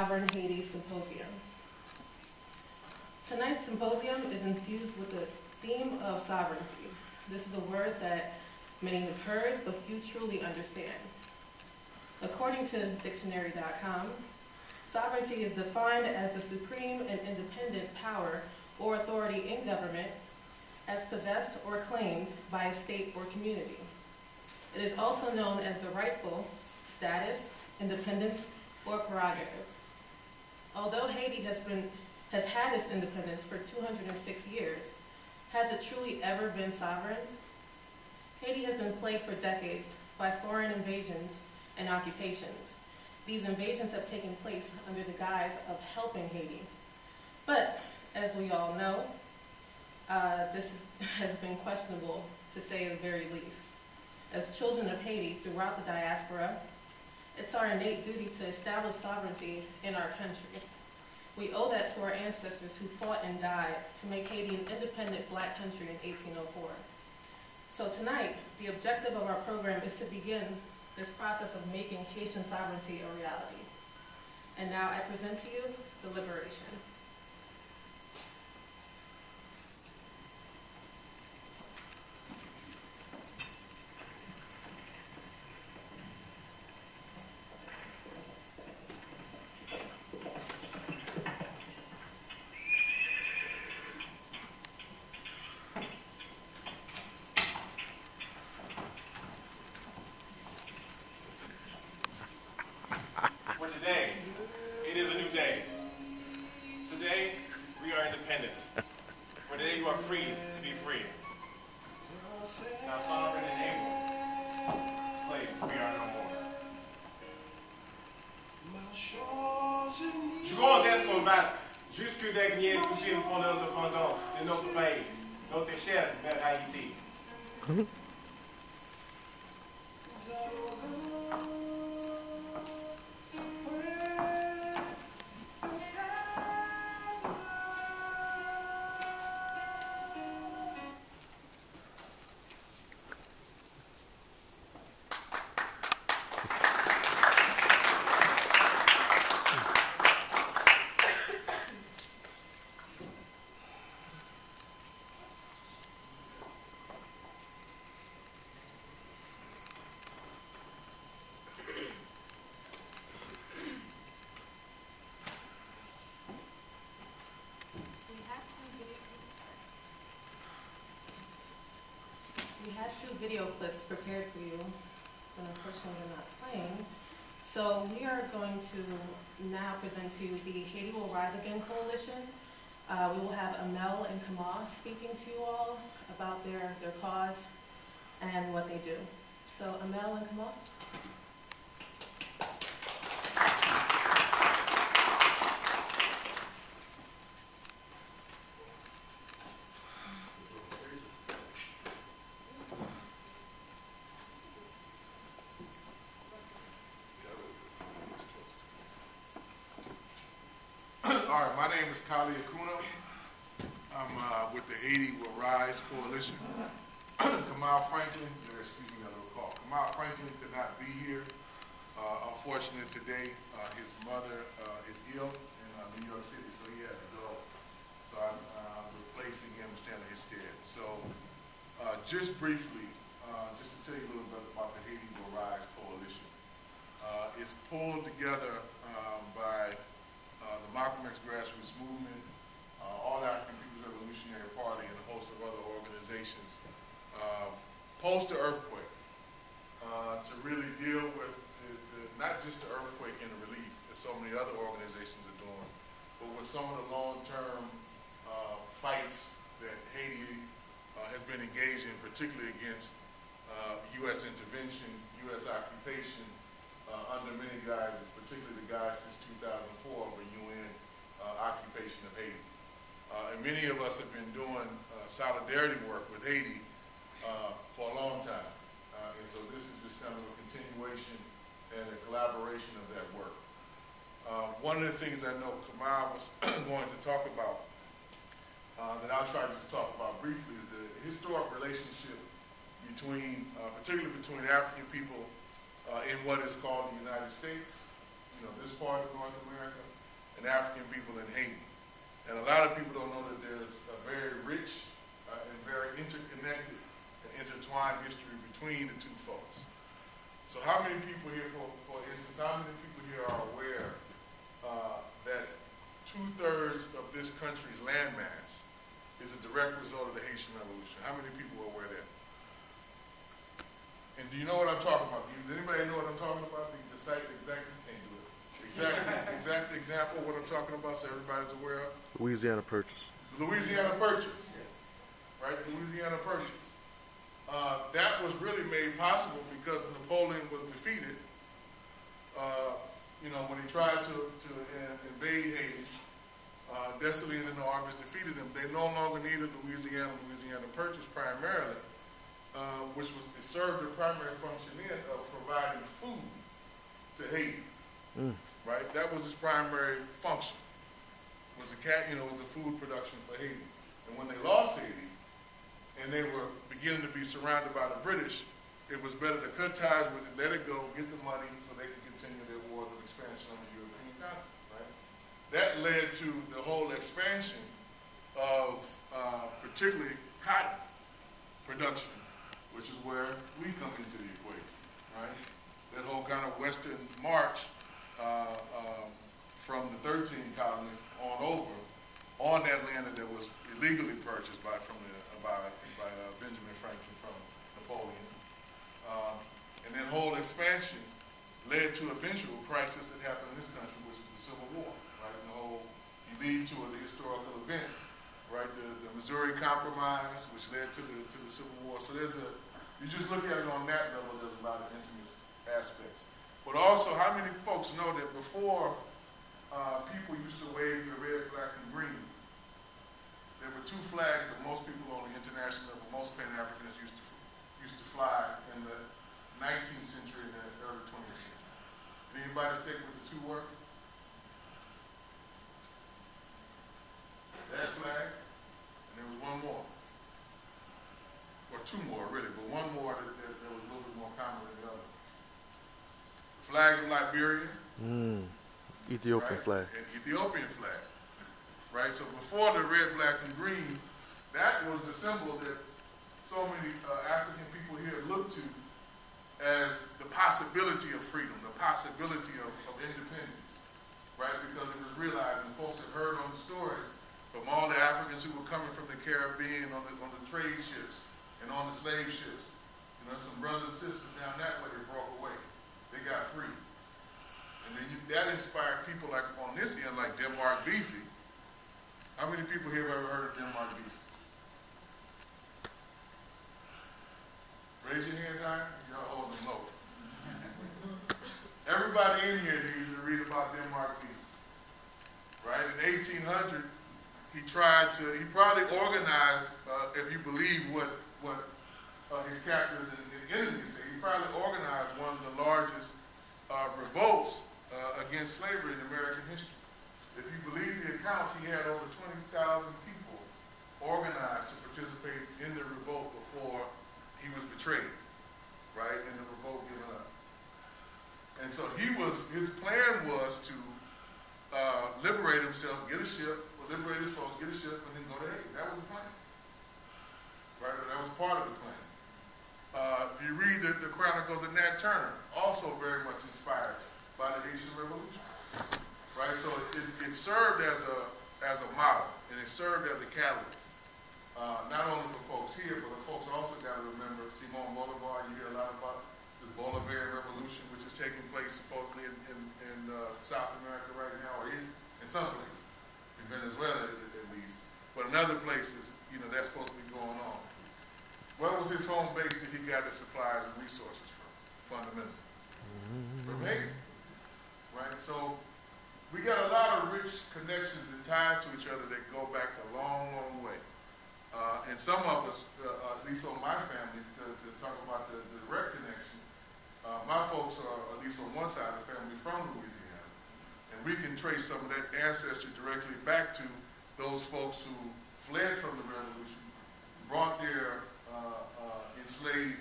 Sovereign Haiti Symposium. Tonight's symposium is infused with the theme of sovereignty. This is a word that many have heard, but few truly understand. According to dictionary.com, sovereignty is defined as the supreme and independent power or authority in government as possessed or claimed by a state or community. It is also known as the rightful status, independence, or prerogative. Although Haiti has had its independence for 206 years, has it truly ever been sovereign? Haiti has been plagued for decades by foreign invasions and occupations. These invasions have taken place under the guise of helping Haiti. But, as we all know, has been questionable, to say the very least. As children of Haiti throughout the diaspora, it's our innate duty to establish sovereignty in our country. We owe that to our ancestors who fought and died to make Haiti an independent black country in 1804. So tonight, the objective of our program is to begin this process of making Haitian sovereignty a reality. And now I present to you the liberation. For today, it is a new day. Today, we are independent. For today, you are free to be free. Now, sovereign and able, slaves, we are no more. Jouons des combattre jusqu'au dernier soupir pour l'indépendance de notre pays, notre chère mère Haïti. We had two video clips prepared for you, but unfortunately they're not playing. So we are going to now present to you the Haiti Will Rise Again Coalition. We will have Amel and Kamal speaking to you all about their cause and what they do. So Amel and Kamal. All right, my name is Kali Akuno. I'm with the Haiti Will Rise Coalition. Kamal Franklin, excuse me, I don't recall. Kamal Franklin could not be here. Unfortunately today, his mother is ill in New York City, so he had to go. So I'm replacing him, standing in his stead. So just briefly, just to tell you a little bit about the Haiti Will Rise Coalition. It's pulled together by the Malcolm X Grassroots Movement, All African People's Revolutionary Party, and a host of other organizations. Post the earthquake, to really deal with not just the earthquake and the relief, as so many other organizations are doing, but with some of the long-term fights that Haiti has been engaged in, particularly against U.S. intervention, U.S. occupation, under many guises, particularly the guise since 2004 of a UN occupation of Haiti. And many of us have been doing solidarity work with Haiti for a long time. And so this is just kind of a continuation and a collaboration of that work. One of the things I know Kamal was going to talk about, that I'll try to just talk about briefly, is the historic relationship between, particularly between African people in what is called the United States, this part of North America, and African people in Haiti. And a lot of people don't know that there's a very rich and very interconnected and intertwined history between the two folks. So how many people here, for instance, how many people here are aware that 2/3 of this country's landmass is a direct result of the Haitian Revolution? How many people are aware of that? And do you know what I'm talking about? Does anybody know what I'm talking about? The site exactly, can't do it. Exact example of what I'm talking about so everybody's aware of? Louisiana Purchase. Louisiana Purchase, right? Louisiana Purchase. That was really made possible because Napoleon was defeated. When he tried to invade Haiti, Dessaline and the armies defeated him. They no longer needed Louisiana Purchase primarily, which served the primary function of providing food to Haiti. Right? That was his primary function. Was a food production for Haiti. And when they lost Haiti, and they were beginning to be surrounded by the British, it was better to cut ties with it, let it go, get the money, so they could continue their wars of expansion on the European continent. Right? That led to the whole expansion of particularly cotton production, which is where we come into the equation. Right? That whole kind of western march from the 13 colonies on over on that land that was illegally purchased by Benjamin Franklin from Napoleon. And that whole expansion led to eventual crisis that happened in this country, which is the Civil War. Right? And you lead to the historical events, right? The Missouri Compromise, which led to the Civil War. So you just look at it on that level, there's a lot of intimate aspects. But also, how many folks know that before people used to wave the red, black, and green, there were two flags that most people on the international level, most Pan-Africans used to fly in the 19th century and the early 20th century. Did anybody stick with the two words? That flag, and there was one more. Or two more, really, but one more that was a little bit more common than the other. Flag of Liberia. Ethiopian right? flag. An Ethiopian flag. Right? So before the red, black, and green, that was the symbol that so many African people here looked to as the possibility of freedom, the possibility of independence. Right? Because it was realized, and folks had heard on the stories from all the Africans who were coming from the Caribbean on the trade ships and on the slave ships. Some brothers and sisters down that way that broke away. They got free. And then that inspired people like on this end, like Denmark Vesey. How many people here have ever heard of Denmark Vesey? Raise your hands high. Y'all hold them low. Everybody in here needs to read about Denmark Vesey. Right? In 1800, he probably organized, if you believe what his captors and enemies say, he probably organized one of the largest revolts against slavery in American history. If you believe the accounts, he had over 20,000 people organized to participate in the revolt before he was betrayed, right, and the revolt given up. And so his plan was to liberate himself, get a ship, liberate his folks, get a ship, and then go to Haiti. That was the plan, right? That was part of the plan. If you read the Chronicles of Nat Turner, also very much inspired by the Haitian Revolution. Right, so it served as a model, and it served as a catalyst, not only for folks here, but the folks also got to remember Simon Bolivar. You hear a lot about this Bolivarian Revolution, which is taking place supposedly in South America right now, or is in some places, in Venezuela at least, but in other places, that's supposed to be going on. Where was his home base that he got his supplies and resources from, fundamentally? From Haiti, right? So we got a lot of rich connections and ties to each other that go back a long, long way. And some of us, at least on my family, to talk about the direct connection, my folks are, at least on one side of the family, from Louisiana. And we can trace some of that ancestry directly back to those folks who fled from the revolution, brought their enslaved,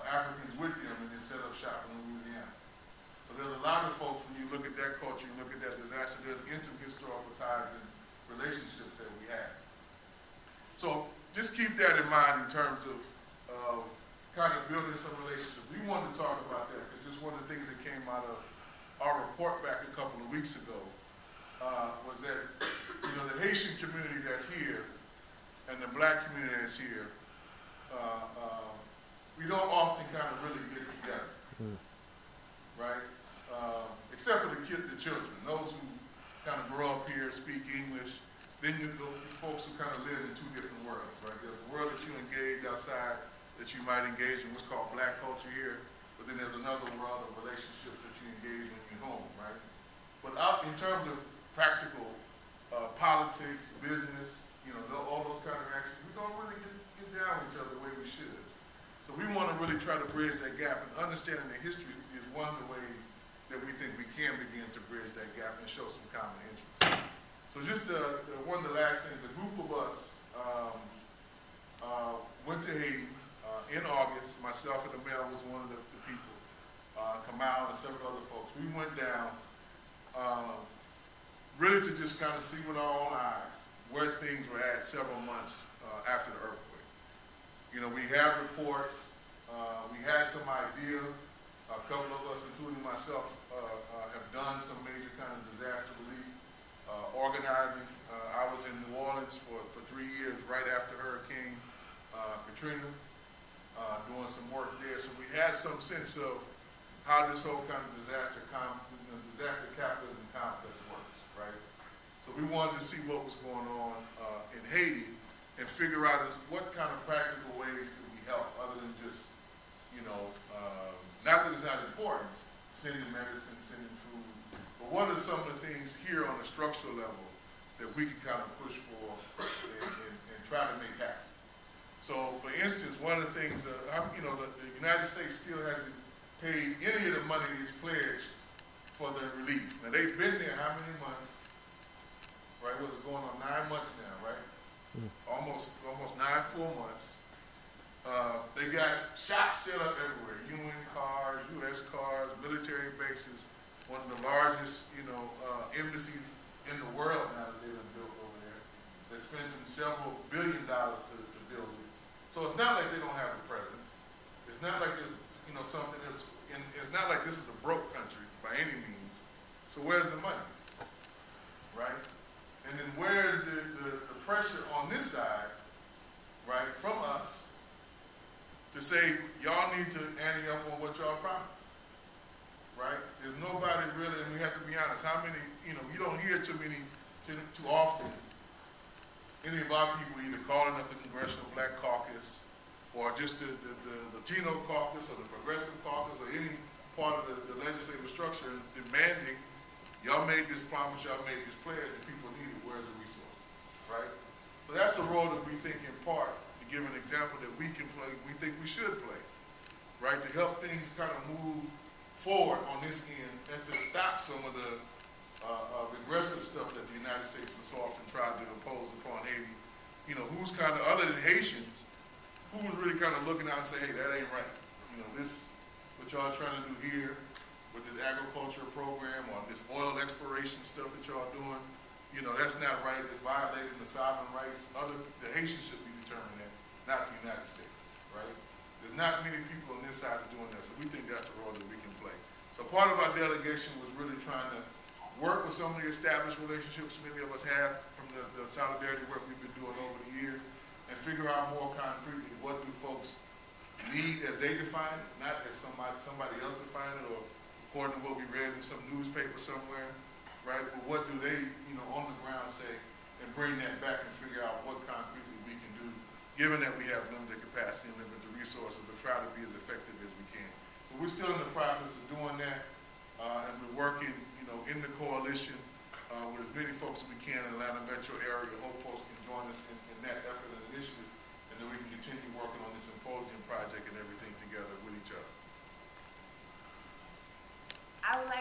Africans with them, and then set up shop in Louisiana. So there's a lot of folks, when you look at that culture, you look at that disaster, there's intimate historical ties and relationships that we have. So just keep that in mind in terms of kind of building some relationships. We wanted to talk about that because just one of the things that came out of our report back a couple of weeks ago was that, you know, the Haitian community that's here and the black community that's here, we don't often kind of really get together, right? Except for the children, those who kind of grow up here, speak English. Then you go folks who kind of live in two different worlds, right? There's a world that you engage outside that you might engage in what's called black culture here, but then there's another world of relationships that you engage when you're home, right? But out in terms of practical politics, business, you know, all those kind of actions, we don't really get down with each other the way we should. So we want to really try to bridge that gap, and understanding that history is one of the ways that we think we can begin to bridge that gap and show some common interests. So just one of the last things, a group of us went to Haiti in August. Myself and the mayor was one of the people. Kamal and several other folks. We went down really to just kind of see with our own eyes where things were at several months after the earthquake. You know, we have reports. We had some idea. A couple of us, including myself, have done some major kind of disaster relief organizing. I was in New Orleans for 3 years right after Hurricane Katrina, doing some work there. So we had some sense of how this whole kind of disaster capitalism complex works, right? So we wanted to see what was going on in Haiti and figure out what kind of practical ways could we help other than just, you know, not that it's not important, sending medicine, sending food, but what are some of the things here on the structural level that we can kind of push for and try to make happen? So, for instance, one of the things, you know, the United States still hasn't paid any of the money that's pledged for the relief. Now, they've been there how many months? Right, what's going on? 9 months now, right? Almost 9 full months. They got shops set up everywhere, UN cars, US cars, military bases, one of the largest, you know, embassies in the world now that they've been built over there. They spent them several $billions to build it. So it's not like they don't have a presence. It's not like there's, you know, something that's, it's not like this is a broke country by any means. So where's the money, right? And then where's the pressure on this side, right, from us to say, y'all need to ante up on what y'all promised, right? There's nobody really, and we have to be honest, how many, you know, you don't hear too often any of our people either calling up the Congressional Black Caucus or just the Latino Caucus or the Progressive Caucus or any part of the legislative structure demanding, y'all made this promise, y'all made this pledge, and people need it, where's the resource, right? So that's a role that we think in part, to give an example that we can play, we think we should play, right? To help things kind of move forward on this end and to stop some of the regressive stuff that the United States has so often tried to impose upon Haiti. You know, who's kind of, other than Haitians, who was really kind of looking out and saying, hey, that ain't right. You know, this, what y'all trying to do here with this agriculture program or this oil exploration stuff that y'all doing, you know, that's not right. It's violating the sovereign rights. The Haitians should be determining that, not the United States, right? There's not many people on this side of doing that, so we think that's the role that we can play. So part of our delegation was really trying to work with some of the established relationships many of us have from the solidarity work we've been doing over the years and figure out more concretely what do folks need as they define it, not as somebody else define it or according to what we read in some newspaper somewhere, right? But what do they, you know, on the ground say and bring that back and figure out what concretely we can do, given that we have limited capacity and limited resources, but try to be as effective as we can. So we're still in the process of doing that, and we're working, you know, in the coalition with as many folks as we can in the Atlanta metro area. Hope folks can join us in that effort and initiative, and then we can continue working on this symposium project and everything together with each other. I would like